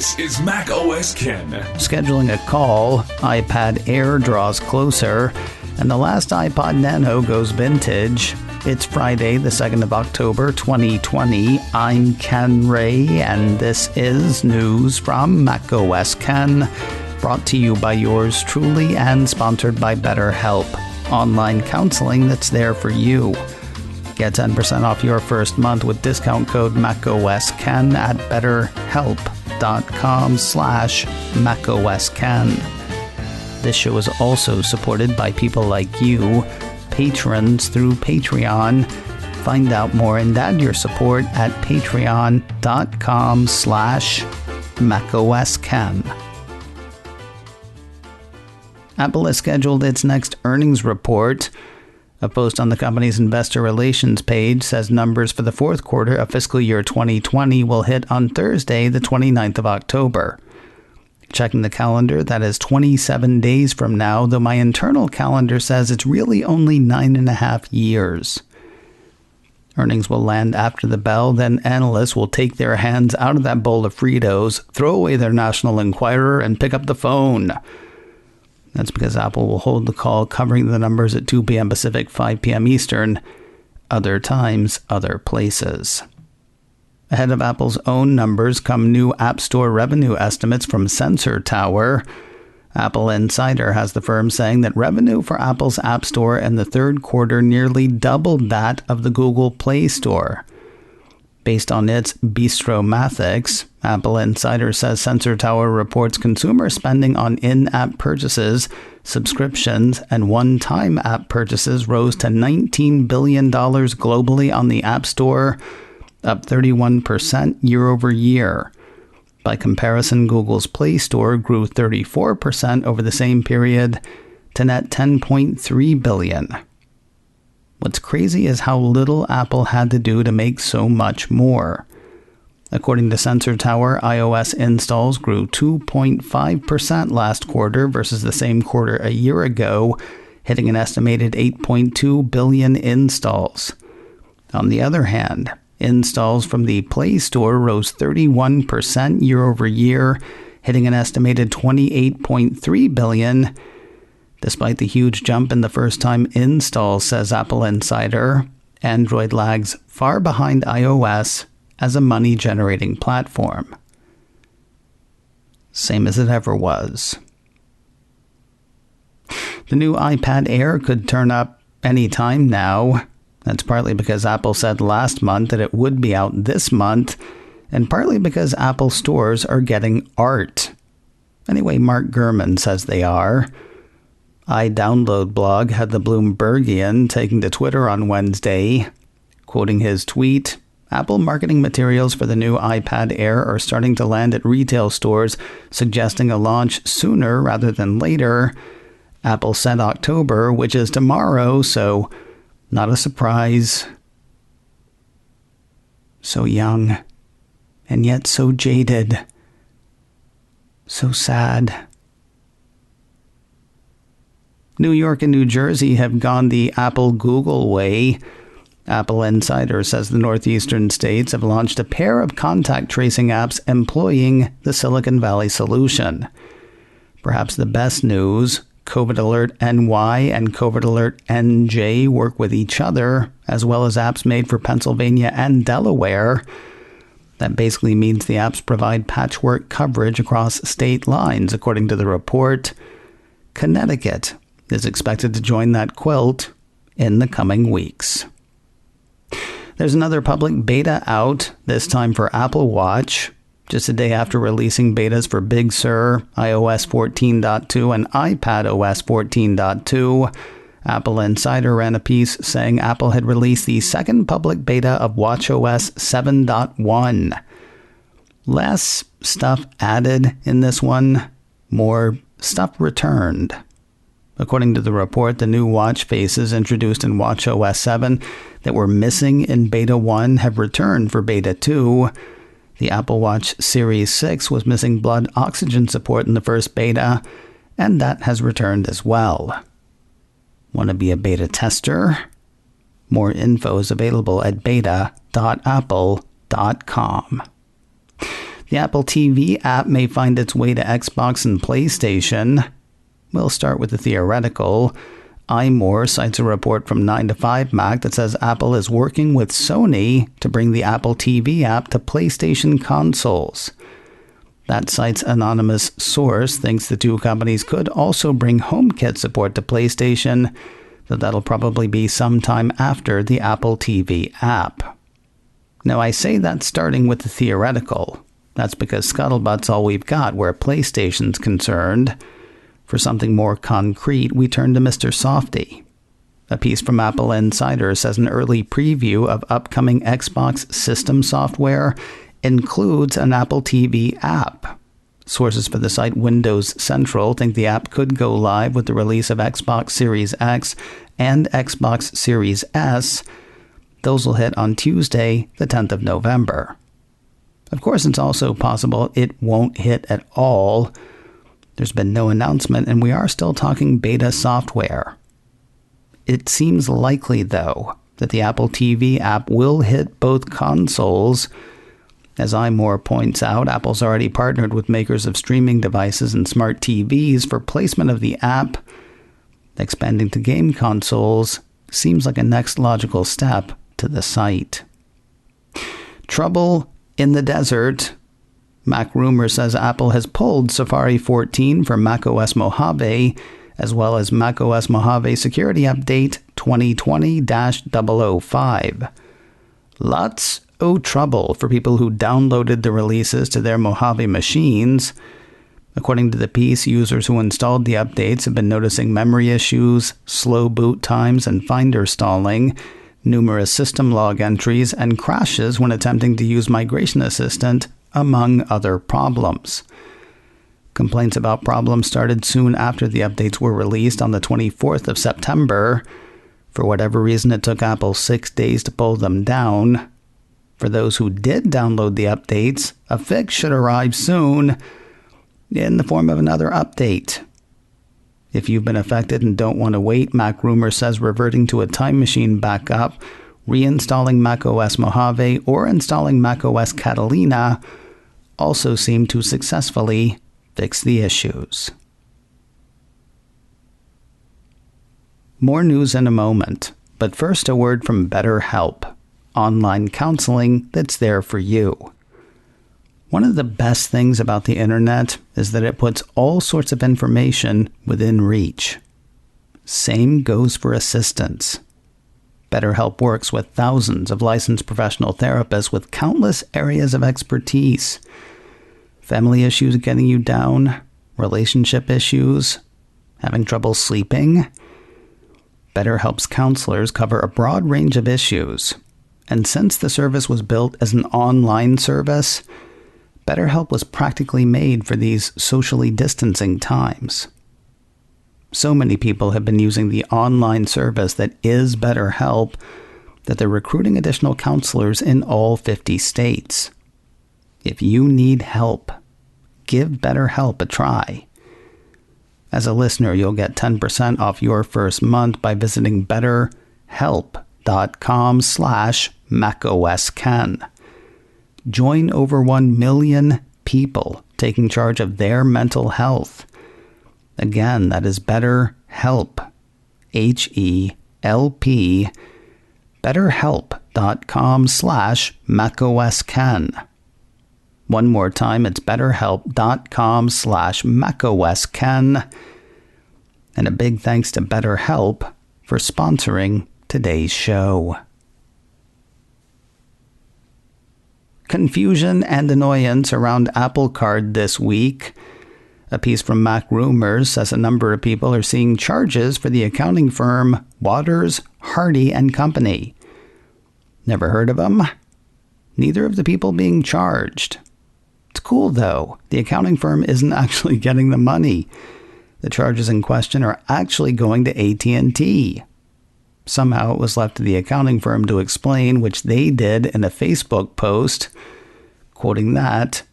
This is Mac OS Ken. Scheduling a call, iPad Air draws closer, and the last iPod Nano goes vintage. It's Friday, the 2nd of October, 2020. I'm Ken Ray, and this is news from Mac OS Ken, brought to you by yours truly and sponsored by BetterHelp, online counseling that's there for you. Get 10% off your first month with discount code MacOSKen at betterhelp.com/MacOSKen. This show is also supported by people like you, patrons through Patreon. Find out more and add your support at patreon.com/MacOSKen. Apple has scheduled its next earnings report. A post on the company's investor relations page says numbers for the fourth quarter of fiscal year 2020 will hit on Thursday, the 29th of October. Checking the calendar, that is 27 days from now, though my internal calendar says it's really only 9.5 years. Earnings will land after the bell, then analysts will take their hands out of that bowl of Fritos, throw away their National Enquirer, and pick up the phone. That's because Apple will hold the call covering the numbers at 2 p.m. Pacific, 5 p.m. Eastern. Other times, other places. Ahead of Apple's own numbers come new App Store revenue estimates from Sensor Tower. Apple Insider has the firm saying that revenue for Apple's App Store in the third quarter nearly doubled that of the Google Play Store. Based on its Bistro-Mathics, Apple Insider says Sensor Tower reports consumer spending on in-app purchases, subscriptions, and one-time app purchases rose to $19 billion globally on the App Store, up 31% year over year. By comparison, Google's Play Store grew 34% over the same period to net $10.3 billion. What's crazy is how little Apple had to do to make so much more. According to Sensor Tower, iOS installs grew 2.5% last quarter versus the same quarter a year ago, hitting an estimated 8.2 billion installs. On the other hand, installs from the Play Store rose 31% year over year, hitting an estimated 28.3 billion. Despite the huge jump in the first-time installs, says Apple Insider, Android lags far behind iOS as a money-generating platform. Same as it ever was. The new iPad Air could turn up any time now. That's partly because Apple said last month that it would be out this month, and partly because Apple stores are getting art. Anyway, Mark Gurman says they are. iDownload blog had the Bloombergian taking to Twitter on Wednesday. Quoting his tweet, Apple marketing materials for the new iPad Air are starting to land at retail stores, suggesting a launch sooner rather than later. Apple said October, which is tomorrow, so not a surprise. So young, and yet so jaded. So sad. New York and New Jersey have gone the Apple-Google way. Apple Insider says the northeastern states have launched a pair of contact tracing apps employing the Silicon Valley solution. Perhaps the best news, COVID Alert NY and COVID Alert NJ work with each other, as well as apps made for Pennsylvania and Delaware. That basically means the apps provide patchwork coverage across state lines, according to the report. Connecticut is expected to join that quilt in the coming weeks. There's another public beta out, this time for Apple Watch. Just a day after releasing betas for Big Sur, iOS 14.2, and iPadOS 14.2, Apple Insider ran a piece saying Apple had released the second public beta of watchOS 7.1. Less stuff added in this one, more stuff returned. According to the report, the new watch faces introduced in watchOS 7 that were missing in Beta 1 have returned for Beta 2. The Apple Watch Series 6 was missing blood oxygen support in the first beta, and that has returned as well. Want to be a beta tester? More info is available at beta.apple.com. The Apple TV app may find its way to Xbox and PlayStation. We'll start with the theoretical. iMore cites a report from 9to5Mac that says Apple is working with Sony to bring the Apple TV app to PlayStation consoles. That site's anonymous source thinks the two companies could also bring HomeKit support to PlayStation, though that'll probably be sometime after the Apple TV app. Now, I say that starting with the theoretical. That's because scuttlebutt's all we've got where PlayStation's concerned. For something more concrete, we turn to Mr. Softy. A piece from Apple Insider says an early preview of upcoming Xbox system software includes an Apple TV app. Sources for the site Windows Central think the app could go live with the release of Xbox Series X and Xbox Series S. Those will hit on Tuesday, the 10th of November. Of course, it's also possible it won't hit at all. There's been no announcement, and we are still talking beta software. It seems likely, though, that the Apple TV app will hit both consoles. As iMore points out, Apple's already partnered with makers of streaming devices and smart TVs for placement of the app. Expanding to game consoles seems like a next logical step to the site. Trouble in the desert. Mac Rumor says Apple has pulled Safari 14 for macOS Mojave, as well as macOS Mojave Security Update 2020-005. Lots of trouble for people who downloaded the releases to their Mojave machines. According to the piece, users who installed the updates have been noticing memory issues, slow boot times, and Finder stalling, numerous system log entries, and crashes when attempting to use Migration Assistant, among other problems. Complaints about problems started soon after the updates were released on the 24th of September. For whatever reason, it took Apple 6 days to pull them down. For those who did download the updates, a fix should arrive soon in the form of another update. If you've been affected and don't want to wait, Mac Rumor says reverting to a time machine backup, reinstalling macOS Mojave, or installing macOS Catalina also seem to successfully fix the issues. More news in a moment, but first a word from BetterHelp. Online counseling that's there for you. One of the best things about the internet is that it puts all sorts of information within reach. Same goes for assistance. BetterHelp works with thousands of licensed professional therapists with countless areas of expertise. Family issues getting you down, relationship issues, having trouble sleeping. BetterHelp's counselors cover a broad range of issues. And since the service was built as an online service, BetterHelp was practically made for these socially distancing times. So many people have been using the online service that is BetterHelp that they're recruiting additional counselors in all 50 states. If you need help, give BetterHelp a try. As a listener, you'll get 10% off your first month by visiting betterhelp.com/macOSKen. Join over 1 million people taking charge of their mental health. Again, that is BetterHelp, H-E-L-P, betterhelp.com/macOSKen. One more time, it's betterhelp.com/macOSKen. And a big thanks to BetterHelp for sponsoring today's show. Confusion and annoyance around Apple Card this week. A piece from Mac Rumors says a number of people are seeing charges for the accounting firm Waters, Hardy & Company. Never heard of them? Neither of the people being charged. It's cool, though. The accounting firm isn't actually getting the money. The charges in question are actually going to AT&T. Somehow it was left to the accounting firm to explain, which they did in a Facebook post. Quoting that,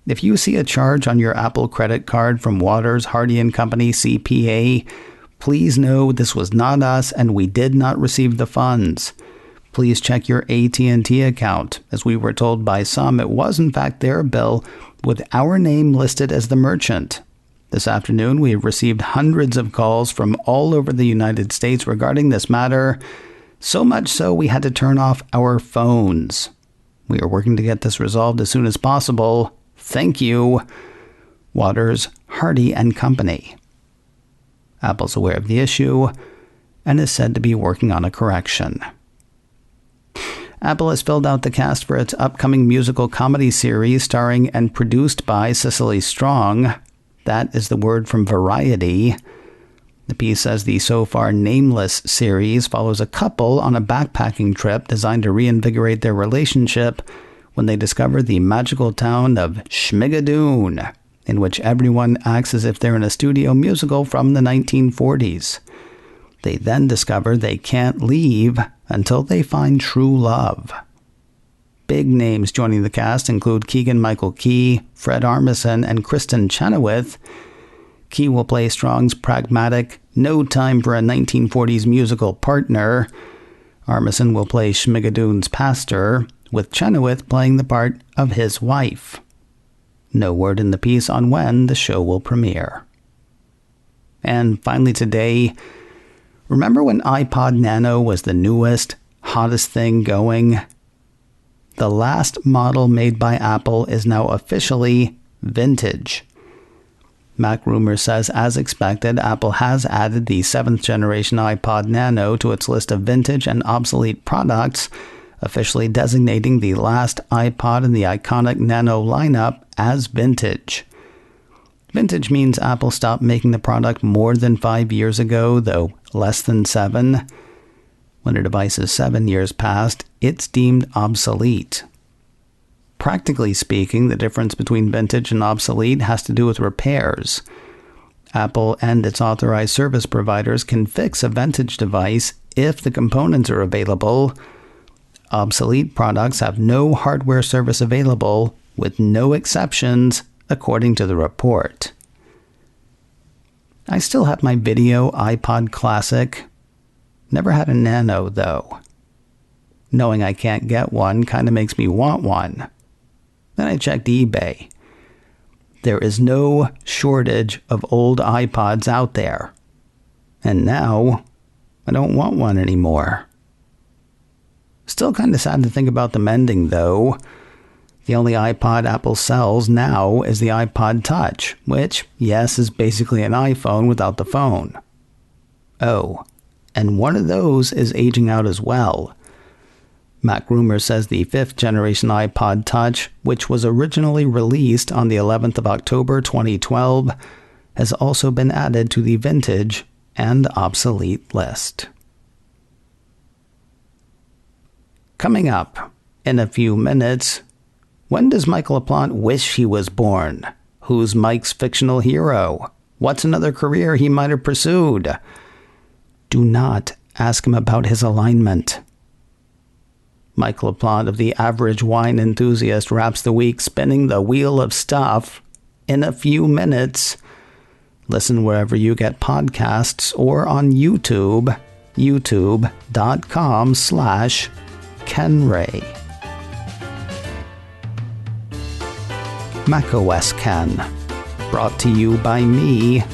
"If you see a charge on your Apple credit card from Waters, Hardy & Company CPA, please know this was not us and we did not receive the funds. Please check your AT&T account. As we were told by some, it was in fact their bill, with our name listed as the merchant. This afternoon, we have received hundreds of calls from all over the United States regarding this matter, so much so we had to turn off our phones. We are working to get this resolved as soon as possible. Thank you, Waters, Hardy and Company. Apple's aware of the issue and is said to be working on a correction. Apple has filled out the cast for its upcoming musical comedy series starring and produced by Cecily Strong. That is the word from Variety. The piece says the so far nameless series follows a couple on a backpacking trip designed to reinvigorate their relationship when they discover the magical town of Schmigadoon, in which everyone acts as if they're in a studio musical from the 1940s. They then discover they can't leave until they find true love. Big names joining the cast include Keegan-Michael Key, Fred Armisen, and Kristen Chenoweth. Key will play Strong's pragmatic, no-time-for-a-1940s musical partner. Armisen will play Schmigadoon's pastor, with Chenoweth playing the part of his wife. No word in the piece on when the show will premiere. And finally today, remember when iPod Nano was the newest, hottest thing going? The last model made by Apple is now officially vintage. Mac Rumor says, as expected, Apple has added the 7th generation iPod Nano to its list of vintage and obsolete products, officially designating the last iPod in the iconic Nano lineup as vintage. Vintage means Apple stopped making the product more than 5 years ago, though less than 7. When a device is 7 years past, it's deemed obsolete. Practically speaking, the difference between vintage and obsolete has to do with repairs. Apple and its authorized service providers can fix a vintage device if the components are available. Obsolete products have no hardware service available, with no exceptions, according to the report. I still have my video iPod Classic. Never had a Nano, though. Knowing I can't get one kind of makes me want one. Then I checked eBay. There is no shortage of old iPods out there. And now, I don't want one anymore. Still kind of sad to think about them ending, though. The only iPod Apple sells now is the iPod Touch, which, yes, is basically an iPhone without the phone. Oh, and one of those is aging out as well. Mac Rumor says the 5th generation iPod Touch, which was originally released on the 11th of October 2012, has also been added to the vintage and obsolete list. Coming up in a few minutes, when does Michael LaPlante wish he was born? Who's Mike's fictional hero? What's another career he might have pursued? Do not ask him about his alignment. Michael LaPlante of The Average Wine Enthusiast wraps the week spinning the wheel of stuff in a few minutes. Listen wherever you get podcasts or on YouTube, youtube.com/KenRay. macOS Ken, brought to you by me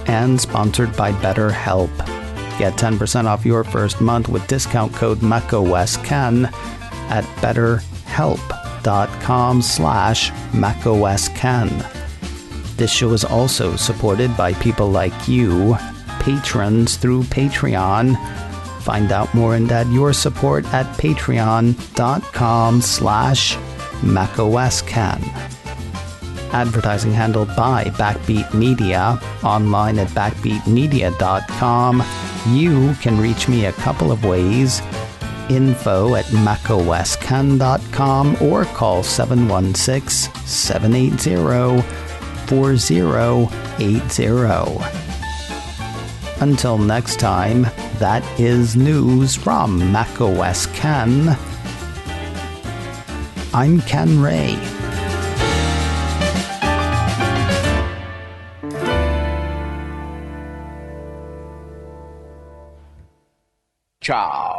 and sponsored by BetterHelp. Get 10% off your first month with discount code macOSKen at betterhelp.com/macOSKen. This show is also supported by people like you, patrons through Patreon. Find out more and add your support at patreon.com/macOSKen. Advertising handled by Backbeat Media, online at backbeatmedia.com. You can reach me a couple of ways. info@macosken.com or call 716-780-4080. Until next time, that is news from macOS Ken. I'm Ken Ray. Ciao.